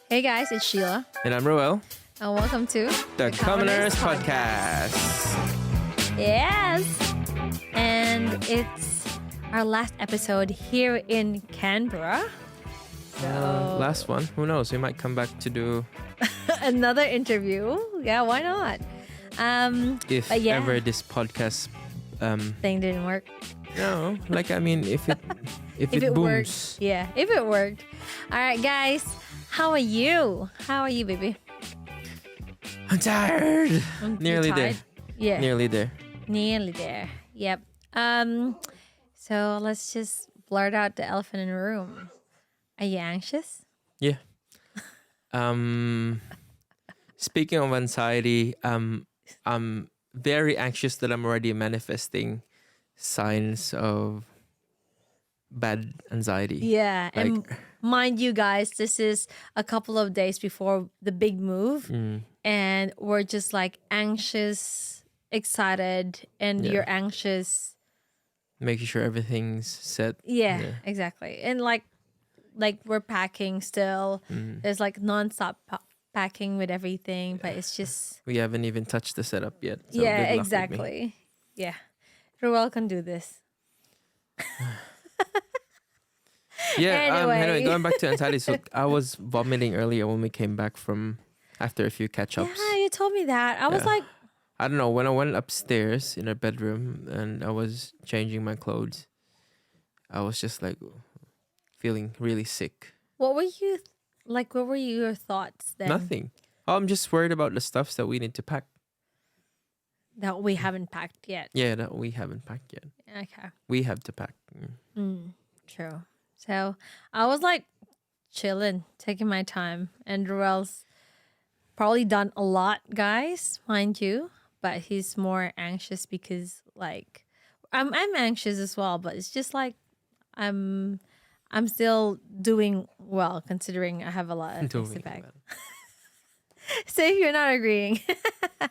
Hey guys, it's Sheila. And I'm Roel. And welcome to The CommoNurse Podcast. Yes. And it's our last episode here in Canberra. Last one. Who knows? We might come back to do another interview. Yeah, why not? if ever this podcast thing didn't work. No, like I mean if it booms. Worked. Yeah, if it worked. All right, guys. How are you? How are you, baby? I'm tired. Nearly tired? there. Yeah. Nearly there. Nearly there. Yep. So let's just blurt out the elephant in the room. Are you anxious? Yeah. Speaking of anxiety, I'm very anxious that I'm already manifesting signs of bad anxiety. Yeah. And mind you guys, this is a couple of days before the big move. And we're just like anxious, excited, and you're anxious. Making sure everything's set. Yeah, exactly. And like we're packing still. There's like nonstop packing with everything, but it's just... We haven't even touched the setup yet. So yeah, good luck with me. exactly. Yeah. Ruel can do this. Anyway, going back to anxiety. So I was vomiting earlier when we came back from after a few catch-ups. Yeah, you told me that. I was like... I don't know, when I went upstairs in our bedroom and I was changing my clothes, I was just like feeling really sick. What were you... what were your thoughts then? Nothing. I'm just worried about the stuffs that we need to pack. That we haven't packed yet. Yeah, that we haven't packed yet. Okay. We have to pack. True. So I was like chilling, taking my time, and Ruel's probably done a lot, guys, mind you, but he's more anxious because like I'm anxious as well, but it's just like I'm still doing well considering I have a lot of things to pack. Well. So if you're not agreeing, all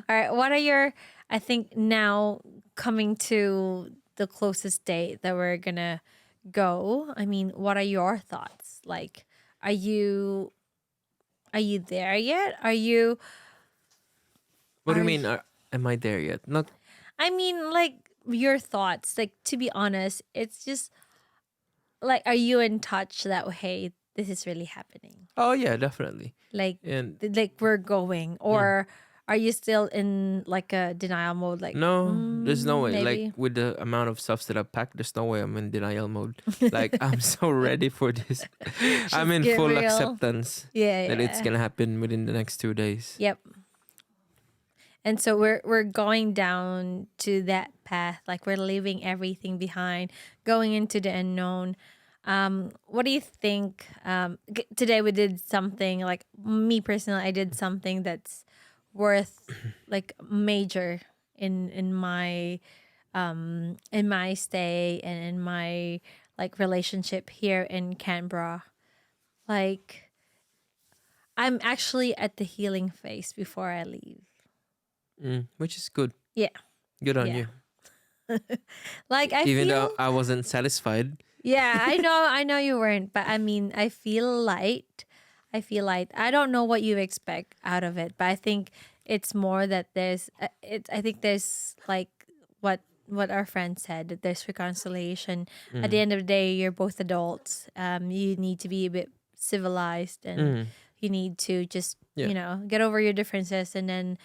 right, what are your, I think now coming to the closest date that we're gonna go, I mean, what are your thoughts? Like, are you there yet? What do you mean? Am I there yet? Not. I mean, like your thoughts. Like, to be honest, it's just like, are you in touch that hey, this is really happening? Oh yeah, definitely. Like we're going, or are you still in like a denial mode? Like no, there's no way. maybe. Like with the amount of stuff that I've packed, there's no way I'm in denial mode. Like I'm so ready for this. I'm in get full real. acceptance that it's gonna happen within the next 2 days. Yep. And so we're going down to that path. Like we're leaving everything behind, going into the unknown. What do you think? Today we did something, like me personally, I did something that's worth like major in my stay and in my like relationship here in Canberra. Like I'm actually at the healing phase before I leave. Which is good. Yeah. Good on you. Like Even though I wasn't satisfied. Yeah, I know you weren't, but I mean, I feel light. I don't know what you expect out of it, but I think it's more that there's I think there's like what our friend said, that there's reconciliation. At the end of the day, you're both adults. You need to be a bit civilized, and you need to just get over your differences, and then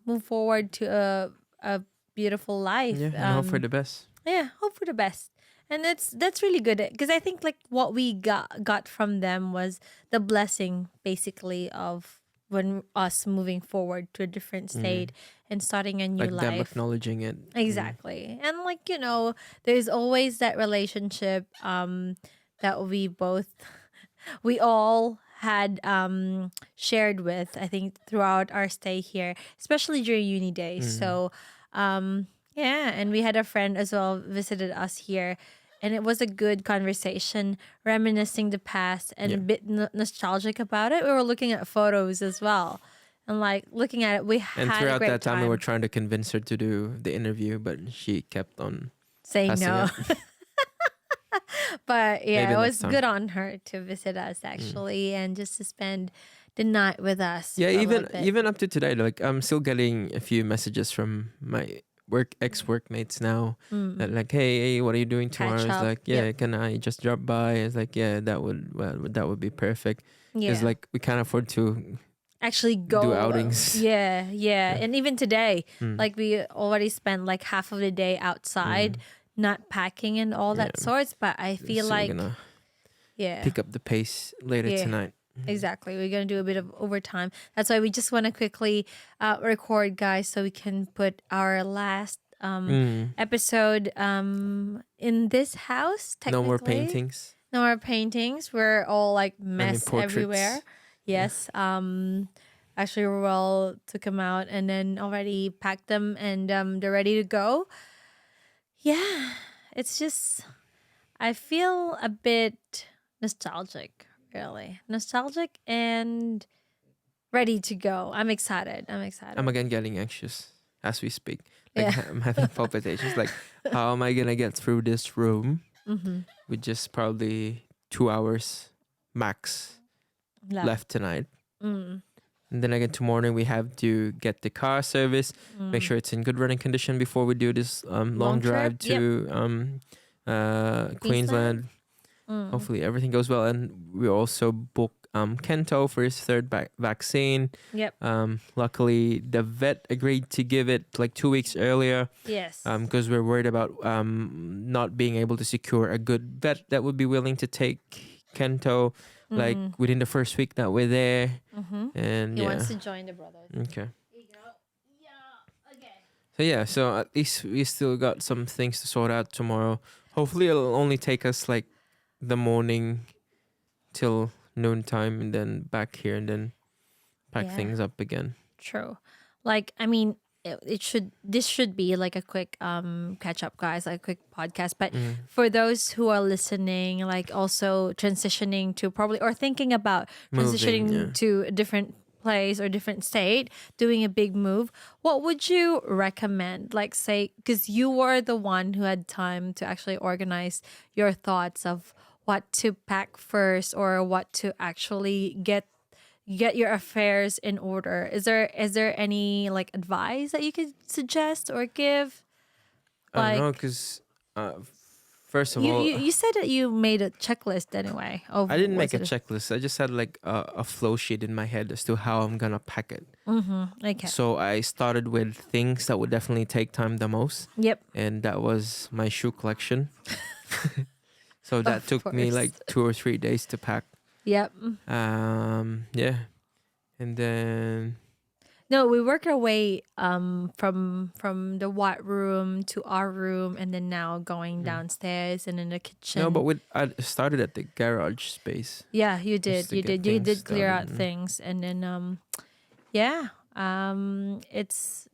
move forward to a beautiful life. Yeah, and hope for the best. Yeah, hope for the best. And that's really good, because I think like what we got from them was the blessing basically of when us moving forward to a different state and starting a new like life. them acknowledging it. Exactly. And like, there's always that relationship that we all had shared with, I think, throughout our stay here, especially during uni days. So yeah, and we had a friend as well visited us here, and it was a good conversation, reminiscing the past and a bit nostalgic about it. We were looking at photos as well, and like looking at it, we had And throughout a great that time, we were trying to convince her to do the interview, but she kept on saying passing no. up. But yeah, Maybe it next was time. good on her to visit us actually and just to spend the night with us Yeah, for a little bit. even up to today, like I'm still getting a few messages from my ex workmates now. That like, hey, what are you doing tomorrow? Catch It's up. like, yeah, can I just drop by? It's like, yeah, that would be perfect. Because Yeah. like we can't afford to Actually do go. outings. Yeah. Yeah. And even today, Mm. like we already spent like half of the day outside, Mm. not packing and all that Yeah. sorts. But I feel So we're like, gonna yeah. pick up the pace later Yeah. tonight. Exactly. We're going to do a bit of overtime. That's why we just want to quickly record, guys, so we can put our last Mm. episode in this house, No more technically. paintings. No more paintings. We're all like I mean mess everywhere. portraits. Yes. Actually, Roel took them out and then already packed them and they're ready to go. Yeah. It's just, I feel a bit nostalgic, really. Nostalgic and ready to go. I'm excited. I'm excited. I'm again getting anxious as we speak. Like Yeah. I'm having palpitations. Like, how am I gonna get through this room Mm-hmm. with just probably 2 hours max left tonight? Mm. And then again tomorrow we have to get the car service, make sure it's in good running condition before we do this long drive trip? Yep. to Queensland. Mm. Hopefully everything goes well, and we also booked Kento for his third vaccine. Yep. Luckily, the vet agreed to give it like 2 weeks earlier. Yes. Because we're worried about not being able to secure a good vet that would be willing to take Kento like within the first week that we're there. Mm-hmm. And He yeah, wants to join the brothers. okay. There you go. Yeah. Okay. So yeah, so at least we still got some things to sort out tomorrow. Hopefully, it'll only take us like the morning till noontime, and then back here, and then pack Yeah. things up again. True. Like, I mean, this should be like a quick catch up, guys, like a quick podcast. But for those who are listening, like also transitioning to probably or thinking about transitioning Moving, yeah. to a different place or different state, doing a big move, what would you recommend? Like, say, because you were the one who had time to actually organize your thoughts of what to pack first or what to actually get your affairs in order. Is there any like advice that you could suggest or give? I don't know, Like because first of you, all, you said that you made a checklist anyway. Of I didn't make a it- checklist. I just had like a flow sheet in my head as to how I'm gonna pack it. Okay. So I started with things that would definitely take time the most, Yep. and that was my shoe collection. So that Of took me course. like 2 or 3 days to pack. Yep. Yeah, and then No, we work our way from the white room to our room and then now going downstairs and in the kitchen. no, but I started at the garage space. yeah, you did. Just to You get did. You things did clear out started. things and then yeah. It's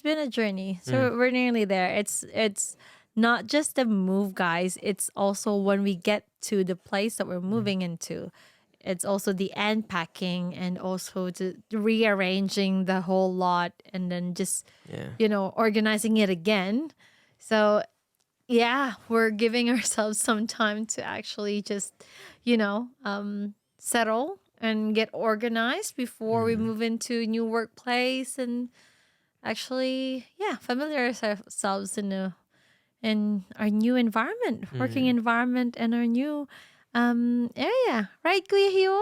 been a journey. So we're nearly there. It's not just the move, guys. It's also when we get to the place that we're moving into. It's also the unpacking and also the rearranging the whole lot and then just, Yeah. organizing it again. So yeah, we're giving ourselves some time to actually just, settle and get organized before we move into a new workplace and actually, familiarize ourselves in our new environment, working environment, and our new area. Right, Kuya Hio?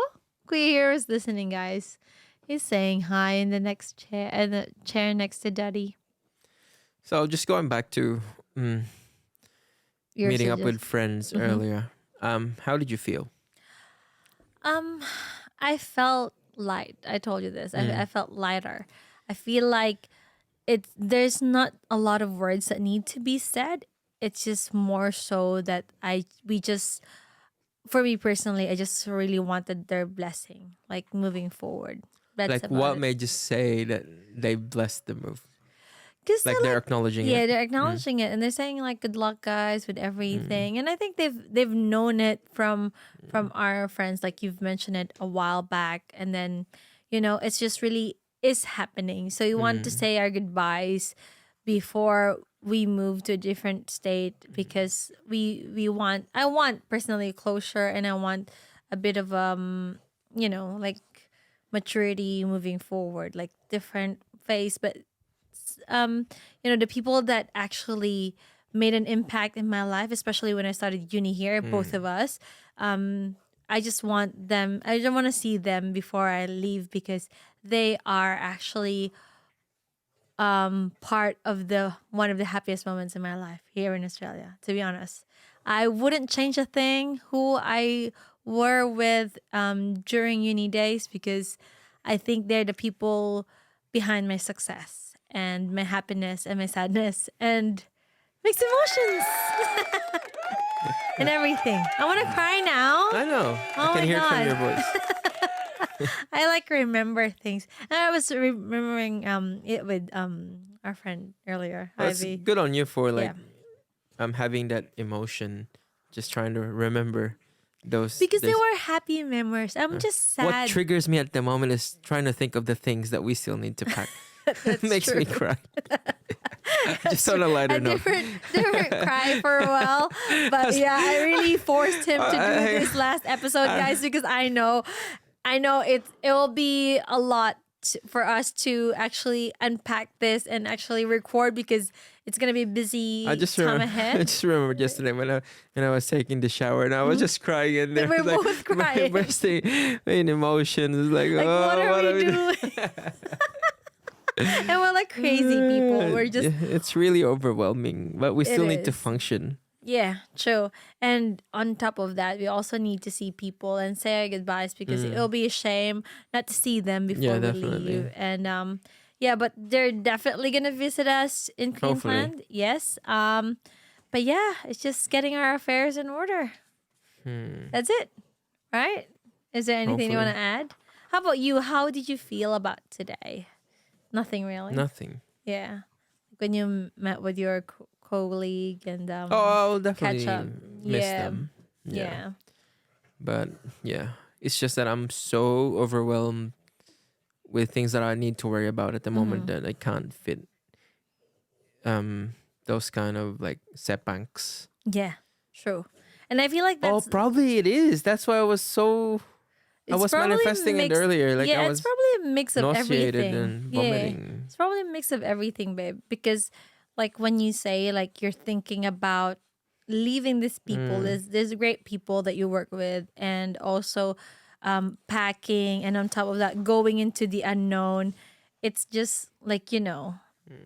Kuya Hio is listening, guys. He's saying hi in the next chair, in the chair next to Daddy. So just going back to Your meeting up with suggest- friends earlier. How did you feel? I felt light. I told you this. I felt lighter. I feel like there's not a lot of words that need to be said. It's just more so that for me personally, I just really wanted their blessing, like moving forward. That's Like, about what it. made you say that they blessed the move? 'Cause Like, they're acknowledging yeah, it. they're acknowledging it and they're saying like good luck guys with everything. And I think they've known it from our friends, like you've mentioned it a while back, and then it's just really is happening. So we want to say our goodbyes before we move to a different state, because I want personally closure, and I want a bit of like maturity moving forward, like different phase. But the people that actually made an impact in my life, especially when I started uni here, both of us, I just want them, I don't want to see them before I leave, because they are actually part of the one of the happiest moments in my life here in Australia, to be honest. I wouldn't change a thing who I were with during uni days, because I think they're the people behind my success and my happiness and my sadness and mixed emotions and everything. I want to cry now. I know. Oh I can my hear it from God. your voice. I like remember things. And I was remembering it with our friend earlier, Well, it's Ivy. good on you for like Yeah. having that emotion, just trying to remember those. Because they those- were happy memories. I'm just sad. What triggers me at the moment is trying to think of the things that we still need to pack. That's Makes true. me cry. Just on a lighter I note. didn't cry for a while, but yeah, I really forced him to do this last episode, guys, because I know it will be a lot for us to actually unpack this and actually record, because it's gonna be busy I just time remember. ahead. I just remembered yesterday when I was taking the shower and I was just crying and And we're like, both crying. bursting in emotions. Like, Like, oh, what are we doing? And we're like crazy people. We're just It's really overwhelming, but we still need to is. function. yeah, true. And on top of that, we also need to see people and say our goodbyes, because it'll be a shame not to see them before Yeah, we definitely. leave. And yeah, but they're definitely gonna visit us in Queensland. Yes. But yeah, it's just getting our affairs in order. That's it, right? Is there anything you want to add? How about you? How did you feel about today? Nothing really. Nothing. Yeah. When you met with your colleague and I'll definitely catch up. miss Yeah. them. yeah. But yeah, it's just that I'm so overwhelmed with things that I need to worry about at the moment that I can't fit those kind of like setbacks. Yeah, true. And I feel like Oh, that's probably it is. That's why I was so. I it's was probably manifesting it mixed- earlier. Like yeah, I was it's probably a mix of nauseated everything. and Yeah. vomiting. It's probably a mix of everything, babe. Because like when you say like you're thinking about leaving these people, there's great people that you work with, and also packing, and on top of that, going into the unknown. It's just like,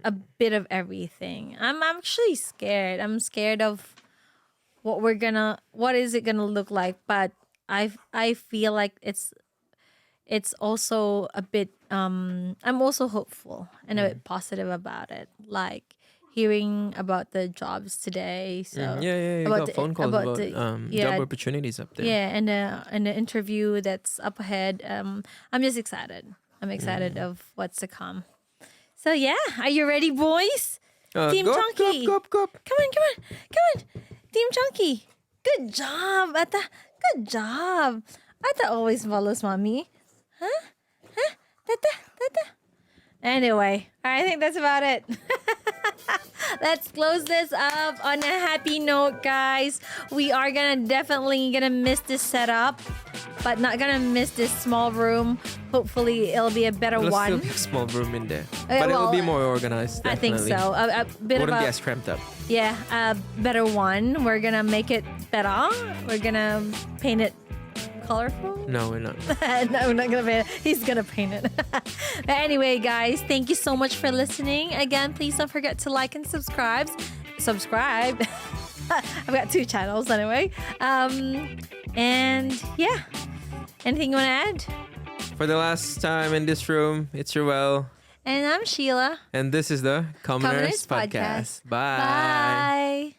a bit of everything. I'm actually scared. I'm scared of what is it gonna look like, but I feel like it's also a bit I'm also hopeful and a bit positive about it, like hearing about the jobs today. So You about got phone calls about job opportunities up there. yeah, and the interview that's up ahead. I'm just excited. I'm excited of what's to come. So yeah, are you ready, boys? Team go, Chunky. Go. Come on. Team Chunky. Good job, Ata. Good job. Ata always follows mommy. Huh? Tata. Anyway, I think that's about it. Let's close this up on a happy note, guys. We are definitely gonna miss this setup, but not gonna miss this small room. Hopefully, it'll be a better There's still one. be a small room in there, but it will well, be more organized. I think Definitely. so. A bit Wouldn't of be a as cramped up. a better one. We're gonna make it better. We're gonna paint it colorful. No, we're not. No, we're not gonna paint it. He's gonna paint it. But anyway, guys, thank you so much for listening. Again, please don't forget to like and subscribe. I've got 2 channels anyway. And yeah, anything you want to add? For the last time in this room, it's Ruel, And I'm Sheila. and this is the CommoNurse CommoNurse Podcast. Podcast. Bye. Bye.